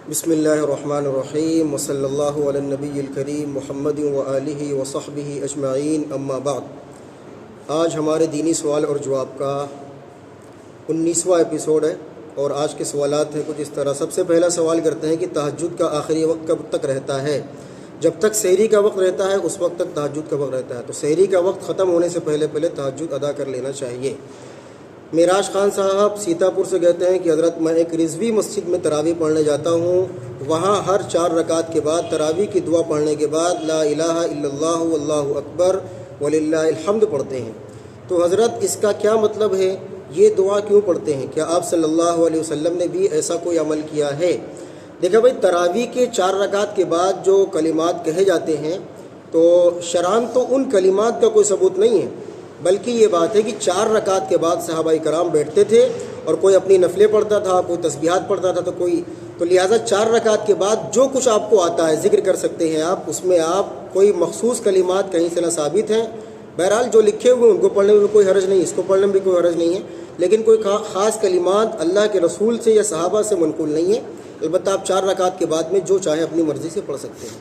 بسم اللہ الرحمن الرحیم وصلی اللہ علی النبی الکریم محمد وآلہ وصحبہ اجمعین اما بعد۔ آج ہمارے دینی سوال اور جواب کا 19واں ایپیسوڈ ہے اور آج کے سوالات ہیں کچھ اس طرح۔ سب سے پہلا سوال کرتے ہیں کہ تہجد کا آخری وقت کب تک رہتا ہے؟ جب تک سحری کا وقت رہتا ہے اس وقت تک تہجد کا وقت رہتا ہے، تو سحری کا وقت ختم ہونے سے پہلے تہجد ادا کر لینا چاہیے۔ معراج خان صاحب سیتا پور سے کہتے ہیں کہ حضرت میں ایک رضوی مسجد میں تراویح پڑھنے جاتا ہوں، وہاں ہر 4 رکعت کے بعد تراویح کی دعا پڑھنے کے بعد لا الہ الا اللہ واللہ اکبر وللہ الحمد پڑھتے ہیں، تو حضرت اس کا کیا مطلب ہے؟ یہ دعا کیوں پڑھتے ہیں؟ کیا آپ صلی اللہ علیہ وسلم نے بھی ایسا کوئی عمل کیا ہے؟ دیکھیں بھائی، تراویح کے 4 رکعت کے بعد جو کلمات کہے جاتے ہیں تو شرعاً تو ان کلمات کا کوئی ثبوت نہیں ہے، بلکہ یہ بات ہے کہ 4 رکعت کے بعد صحابہ کرام بیٹھتے تھے اور کوئی اپنی نفلیں پڑھتا تھا، کوئی تسبیحات پڑھتا تھا، تو لہٰذا 4 رکعت کے بعد جو کچھ آپ کو آتا ہے ذکر کر سکتے ہیں آپ، اس میں آپ کوئی مخصوص کلمات کہیں سے نہ ثابت ہیں۔ بہرحال جو لکھے ہوئے ان کو پڑھنے میں بھی کوئی حرج نہیں، اس کو پڑھنے میں بھی کوئی حرج نہیں ہے، لیکن کوئی خاص کلمات اللہ کے رسول سے یا صحابہ سے منقول نہیں ہے۔ البتہ آپ 4 رکعت کے بعد میں جو چاہیں اپنی مرضی سے پڑھ سکتے ہیں۔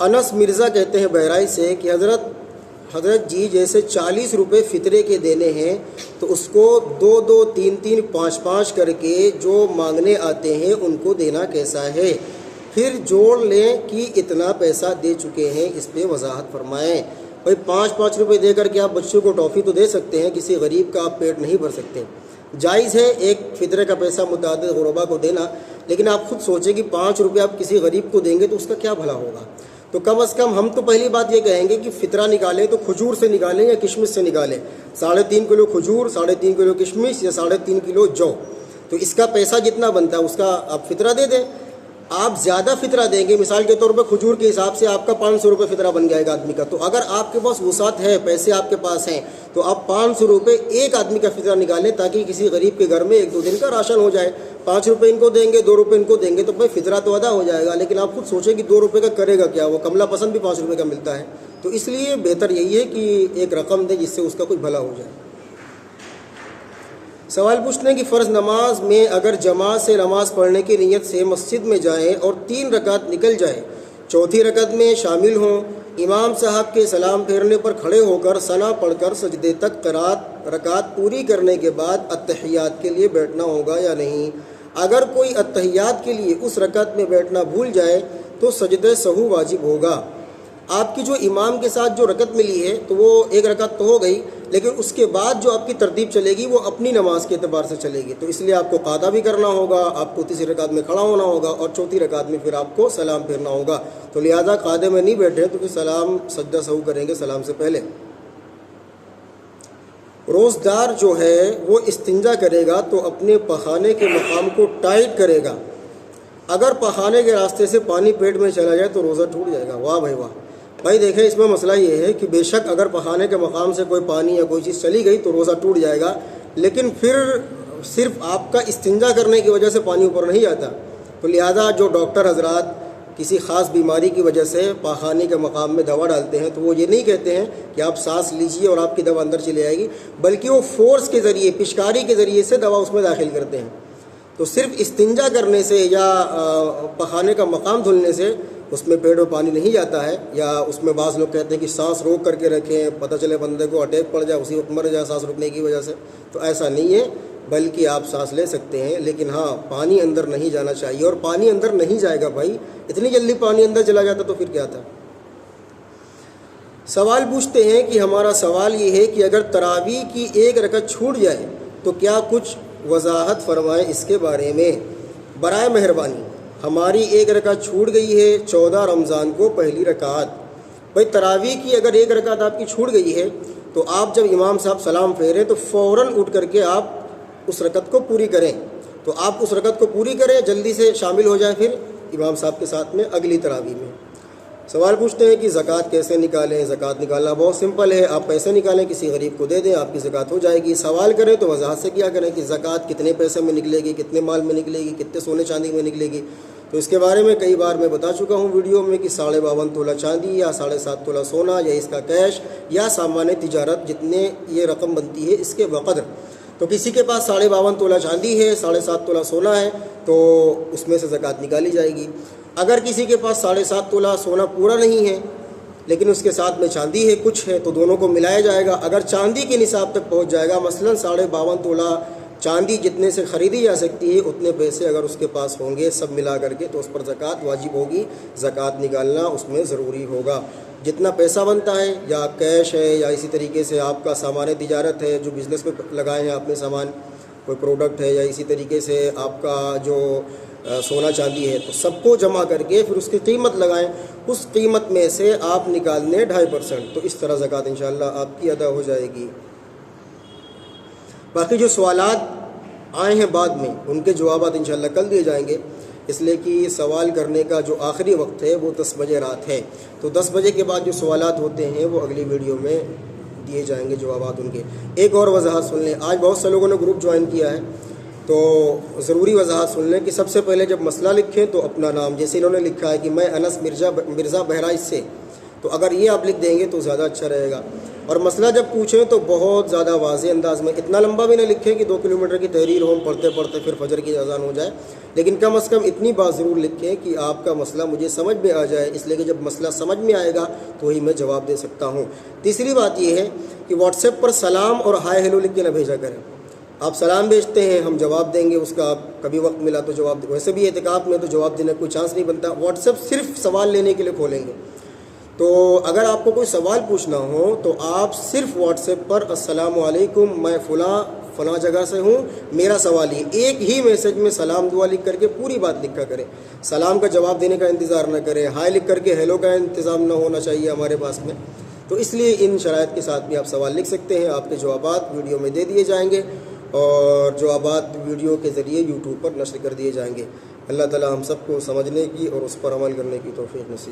انس مرزا کہتے ہیں بہرائچ سے کہ حضرت جی جیسے 40 روپے فطرے کے دینے ہیں تو اس کو 2 3 5 کر کے جو مانگنے آتے ہیں ان کو دینا کیسا ہے؟ پھر جوڑ لیں کہ اتنا پیسہ دے چکے ہیں، اس پہ وضاحت فرمائیں۔ بھائی 5 روپے دے کر کے آپ بچوں کو ٹافی تو دے سکتے ہیں، کسی غریب کا آپ پیٹ نہیں بھر سکتے۔ جائز ہے ایک فطرے کا پیسہ متعدد غربا کو دینا، لیکن آپ خود سوچیں کہ 5 روپے آپ کسی غریب کو دیں گے تو اس کا کیا بھلا ہوگا؟ تو کم از کم ہم تو پہلی بات یہ کہیں گے کہ فطرہ نکالیں تو کھجور سے نکالیں یا کشمش سے نکالیں، 3.5 کلو کھجور، 3.5 کلو کشمش یا 3.5 کلو جو، تو اس کا پیسہ جتنا بنتا ہے اس کا آپ فطرہ دے دیں۔ آپ زیادہ فطرہ دیں گے، مثال کے طور پہ کھجور کے حساب سے آپ کا 500 روپے فطرہ بن جائے گا آدمی کا، تو اگر آپ کے پاس وسعت ہے، پیسے آپ کے پاس ہیں، تو آپ 500 روپے ایک آدمی کا فطرہ نکالیں تاکہ کسی غریب کے گھر میں 1-2 دن کا راشن ہو جائے۔ 5 روپے ان کو دیں گے، 2 روپے ان کو دیں گے، تو بھائی فطرہ تو ادا ہو جائے گا، لیکن آپ خود سوچیں کہ 2 روپے کا کرے گا کیا؟ وہ کملا پسند بھی 5 روپے کا ملتا ہے، تو اس لیے بہتر یہی ہے کہ ایک رقم دیں جس سے اس کا کوئی بھلا ہو جائے۔ سوال پوچھتے ہیں کہ فرض نماز میں اگر جماعت سے نماز پڑھنے کی نیت سے مسجد میں جائیں اور 3 رکعت نکل جائے، 4تھی رکعت میں شامل ہوں، امام صاحب کے سلام پھیرنے پر کھڑے ہو کر ثنا پڑھ کر سجدے تک رکعت پوری کرنے کے بعد اتحیات کے لیے بیٹھنا ہوگا یا نہیں؟ اگر کوئی اتحیات کے لیے اس رکعت میں بیٹھنا بھول جائے تو سجدہ سہو واجب ہوگا۔ آپ کی جو امام کے ساتھ جو رکعت ملی ہے تو وہ 1 رکعت تو ہو گئی، لیکن اس کے بعد جو آپ کی ترتیب چلے گی وہ اپنی نماز کے اعتبار سے چلے گی، تو اس لیے آپ کو قاعدہ بھی کرنا ہوگا، آپ کو 3 رکعت میں کھڑا ہونا ہوگا اور 4تھی رکعت میں پھر آپ کو سلام پھیرنا ہوگا، تو لہذا قاعدے میں نہیں بیٹھے تو پھر سلام سجدہ سہو کریں گے سلام سے پہلے۔ روزدار جو ہے وہ استنجا کرے گا تو اپنے پخانے کے مقام کو ٹائٹ کرے گا، اگر پخانے کے راستے سے پانی پیٹ میں چلا جائے تو روزہ ٹوٹ جائے گا۔ واہ بھائی واہ! بھائی دیکھیں، اس میں مسئلہ یہ ہے کہ بے شک اگر پخانے کے مقام سے کوئی پانی یا کوئی چیز چلی گئی تو روزہ ٹوٹ جائے گا، لیکن پھر صرف آپ کا استنجا کرنے کی وجہ سے پانی اوپر نہیں آتا، تو لہذا جو ڈاکٹر حضرات کسی خاص بیماری کی وجہ سے پخانے کے مقام میں دوا ڈالتے ہیں تو وہ یہ نہیں کہتے ہیں کہ آپ سانس لیجئے اور آپ کی دوا اندر چلی آئے گی، بلکہ وہ فورس کے ذریعے، پشکاری کے ذریعے سے دوا اس میں داخل کرتے ہیں۔ تو صرف استنجا کرنے سے یا پخانے کا مقام دھلنے سے اس میں پیٹ میں پانی نہیں جاتا ہے، یا اس میں بعض لوگ کہتے ہیں کہ سانس روک کر کے رکھیں، پتہ چلے بندے کو اٹیک پڑ جائے اسی وقت مر جائے سانس رکنے کی وجہ سے، تو ایسا نہیں ہے، بلکہ آپ سانس لے سکتے ہیں، لیکن ہاں پانی اندر نہیں جانا چاہیے، اور پانی اندر نہیں جائے گا بھائی، اتنی جلدی پانی اندر چلا جاتا تو پھر کیا تھا۔ سوال پوچھتے ہیں کہ ہمارا سوال یہ ہے کہ اگر تراویح کی 1 رکعت چھوٹ جائے تو کیا کچھ وضاحت فرمائیں اس کے بارے میں؟ برائے مہربانی، ہماری 1 رکعت چھوٹ گئی ہے 14 رمضان کو پہلی رکعت۔ بھائی تراویح کی اگر 1 رکعت آپ کی چھوٹ گئی ہے تو آپ جب امام صاحب سلام پھیریں تو فوراً اٹھ کر کے آپ اس رکعت کو پوری کریں، تو آپ اس رکعت کو پوری کریں، جلدی سے شامل ہو جائیں پھر امام صاحب کے ساتھ میں اگلی تراویح میں۔ سوال پوچھتے ہیں کہ زکوٰۃ کیسے نکالیں؟ زکوٰۃ نکالنا بہت سمپل ہے، آپ پیسے نکالیں، کسی غریب کو دے دیں، آپ کی زکوٰۃ ہو جائے گی۔ سوال کریں تو وضاحت سے کیا کریں کہ زکوٰۃ کتنے پیسے میں نکلے گی، کتنے مال میں نکلے گی، کتنے سونے چاندی میں نکلے گی، تو اس کے بارے میں کئی بار میں بتا چکا ہوں ویڈیو میں کہ 52.5 تولہ چاندی یا 7.5 تولہ سونا یا اس کا کیش یا سامان تجارت جتنے یہ رقم بنتی ہے اس کے بقدر تو کسی کے پاس 52.5 تولہ چاندی ہے، 7.5 تولہ سونا ہے، تو اس میں سے زکوٰۃ نکالی جائے گی۔ اگر کسی کے پاس 7.5 تولہ سونا پورا نہیں ہے لیکن اس کے ساتھ میں چاندی ہے، کچھ ہے، تو دونوں کو ملایا جائے گا۔ اگر چاندی کے نصاب تک پہنچ جائے گا، مثلاً 52.5 تولہ چاندی جتنے سے خریدی جا سکتی ہے اتنے پیسے اگر اس کے پاس ہوں گے سب ملا کر کے، تو اس پر زکوٰۃ واجب ہوگی، زکوٰۃ نکالنا اس میں ضروری ہوگا۔ جتنا پیسہ بنتا ہے، یا کیش ہے یا اسی طریقے سے آپ کا سامان تجارت ہے جو بزنس میں لگائے ہیں آپ نے سامان، کوئی پروڈکٹ ہے، یا اسی طریقے سے آپ کا جو سونا چاندی ہے، تو سب کو جمع کر کے پھر اس کی قیمت لگائیں، اس قیمت میں سے آپ نکال لیں 2.5%، تو اس طرح زکوٰۃ انشاءاللہ آپ کی ادا ہو جائے گی۔ باقی جو سوالات آئے ہیں بعد میں ان کے جوابات انشاءاللہ کل دیے جائیں گے، اس لیے کہ سوال کرنے کا جو آخری وقت ہے وہ 10 بجے رات ہے، تو 10 بجے کے بعد جو سوالات ہوتے ہیں وہ اگلی ویڈیو میں دیے جائیں گے جوابات ان کے۔ ایک اور وضاحت سن لیں، آج بہت سے لوگوں نے گروپ جوائن کیا ہے، تو ضروری وضاحت سن لیں کہ سب سے پہلے جب مسئلہ لکھیں تو اپنا نام، جیسے انہوں نے لکھا ہے کہ میں انس مرزا بہرائچ سے، تو اگر یہ آپ لکھ دیں گے تو زیادہ اچھا رہے گا۔ اور مسئلہ جب پوچھیں تو بہت زیادہ واضح انداز میں، اتنا لمبا بھی نہ لکھیں کہ 2 کلومیٹر کی تحریر ہو، پڑھتے پڑھتے پھر فجر کی اذان ہو جائے، لیکن کم از کم اتنی بات ضرور لکھیں کہ آپ کا مسئلہ مجھے سمجھ میں آ جائے، اس لیے کہ جب مسئلہ سمجھ میں آئے گا تو وہی میں جواب دے سکتا ہوں۔ تیسری بات یہ ہے کہ واٹس ایپ پر سلام اور ہائے ہیلو لکھ کے نہ بھیجا کریں۔ آپ سلام بھیجتے ہیں، ہم جواب دیں گے اس کا، آپ کبھی وقت ملا تو جواب دیں، ویسے بھی اعتکاف میں تو جواب دینے کا کوئی چانس نہیں بنتا۔ واٹس ایپ صرف سوال لینے کے لیے کھولیں گے، تو اگر آپ کو کوئی سوال پوچھنا ہو تو آپ صرف واٹس ایپ پر السلام علیکم، میں فلاں جگہ سے ہوں، میرا سوال یہ، ایک ہی میسج میں سلام دعا لکھ کر کے پوری بات لکھا کریں، سلام کا جواب دینے کا انتظار نہ کریں، ہائے لکھ کر کے ہیلو کا انتظام نہ ہونا چاہیے ہمارے پاس میں۔ تو اس لیے ان شرائط کے ساتھ بھی آپ سوال لکھ سکتے ہیں، آپ کے جوابات ویڈیو میں دے دیے جائیں گے اور جوابات ویڈیو کے ذریعے یوٹیوب پر نشر کر دیے جائیں گے۔ اللہ تعالی ہم سب کو سمجھنے کی اور اس پر عمل کرنے کی توفیق نصیب